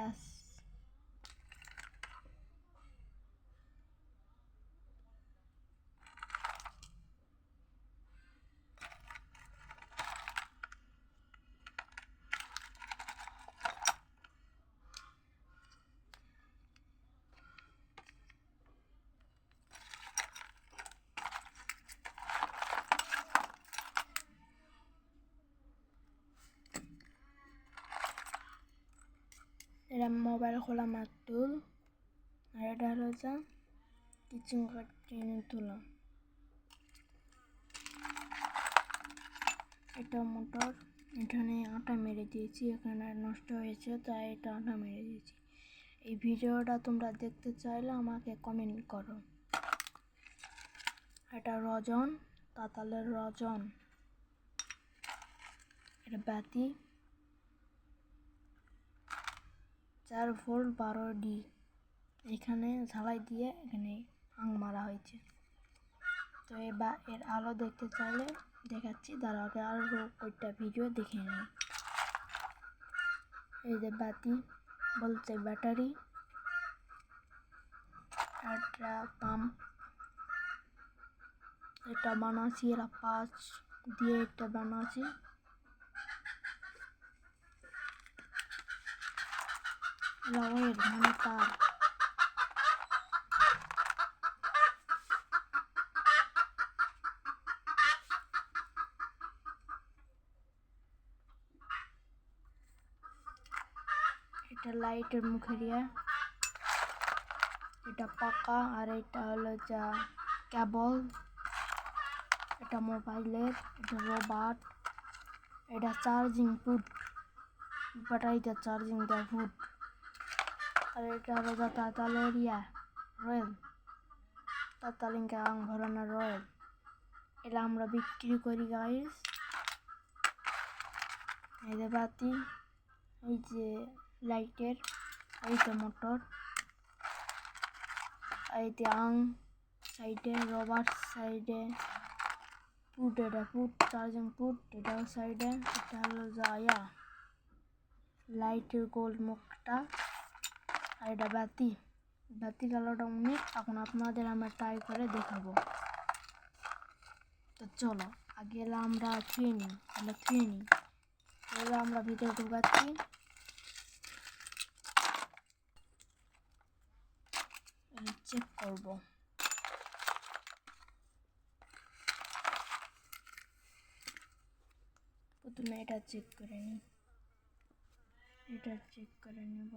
ব্যাস। এটা মোবাইল খোলা মার টুল, আর এটা হলো যা কিচেন কার্ড টেনে তোলা। এটা মোটর, এখানে আটা মেরে দিয়েছি, এখানে নষ্ট হয়েছে তাই এটা আটা মেরে দিয়েছি। এই ভিডিওটা তোমরা দেখতে চাইলে আমাকে কমেন্ট করো। এটা রজন, তাতালের রজন। এটা বাতি 4 ভোল্ট 12D। এখানে ঝালাই দিয়ে এখানে আং মারা হয়েছে। তো এর আলো দেখতে চাইলে দেখাচ্ছি, দাঁড়াও আরও কয়েকটা ভিডিও দেখে নিই। এই যে বাতি বলতে ব্যাটারি, একটা পাম্প, এটা বানাচ্ছি, এরা 5 দিয়ে একটা বানাচ্ছি। লাউয়ের মানে তার, এটা লাইটের মুখের ইয়ে, এটা পাকা, আর এটা হলো যা কেবল, এটা মোবাইলের, এটা রোবট, এটা চার্জিং পুট, ব্যাটারিতে চার্জিং দেওয়া পুট, আর এটা হলো যা তাতালের ইয়া রয়েল, তাতালিংকে আং ভরানোর রয়েল। এটা আমরা বিক্রি করি গাইস। এই যে বাতি, এই যে লাইটের, এই যে মোটর, এই যে আং সাইডে, রবার সাইডে, পুট, এটা পুট চার্জিং পুট, এটাও সাইডে। এটা হলো যায়া লাইটের গোল মুখটা, আর এটা বাতি, বাতি কালোটা অনেক। এখন আপনাদের আমরা ট্রাই করে দেখাবো। তো চলো আগে আমরা ধুয়ে নিই, এবার আমরা ভিতরে ঢুকাচ্ছি। চেক করব। প্রথমে এটা চেক করে নিই, এটা চেক করে নেব।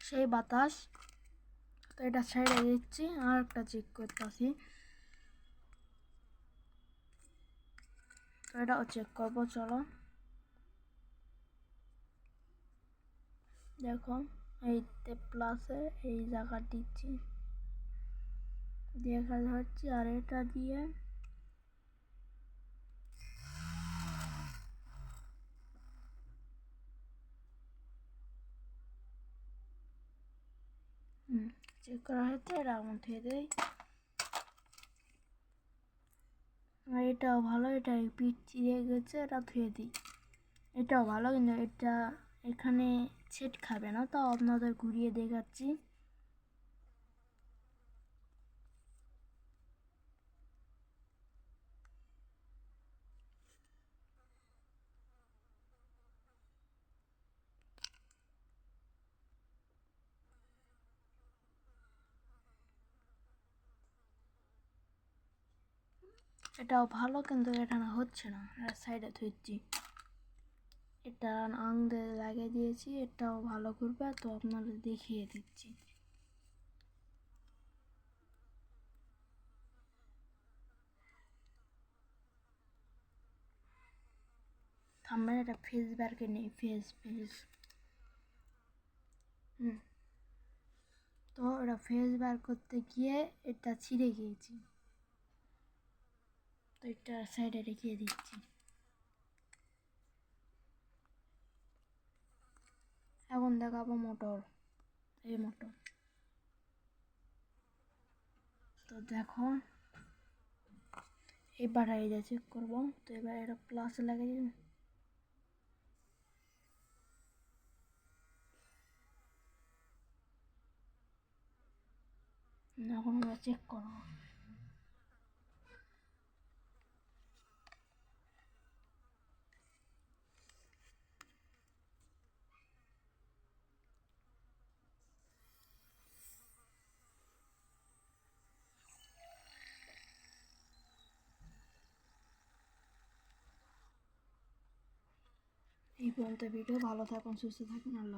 সেই বাতাস, তো এটা ছেড়ে দিচ্ছি, আর একটা চেক করতেছি। তো এটাও চেক করবো, চলো। দেখো এইতে প্লাসে এই জায়গা দিচ্ছি, দেখা যাচ্ছে, আর এটা দিয়ে চেক করা হয়েছে। এটা উঠে দেই, আর এটাও ভালো, এটা পিঠ চিড়ে গেছে, এটা ধুয়ে দিই। এটাও ভালো, কিন্তু এটা এখানে ছেট খাবে না, তাও আপনাদের ঘুরিয়ে দেখাচ্ছি। এটাও ভালো, কিন্তু এটা না হচ্ছে না, এটা সাইডে থুইছি। এটা আঙুলে লাগিয়ে দিয়েছি, এটাও ভালো করবে, তো আপনাদের দেখিয়ে দিচ্ছি। থাম্বনেল এটা ফেস বারকে নেই, ফেস তো এটা ফেস বার করতে গিয়ে এটা ছিঁড়ে গিয়েছি, তো এটা সাইডে রেখে দিচ্ছি। এখন দেখাবো মোটর, এই মোটর। তো দেখো এবার এটা চেক করবো, তো এবার এটা প্লাস লাগিয়ে এখন আমরা চেক করবো। এই পর্যন্ত ভিডিও, ভালো থাকুন, সুস্থ থাকুন, আল্লাহ।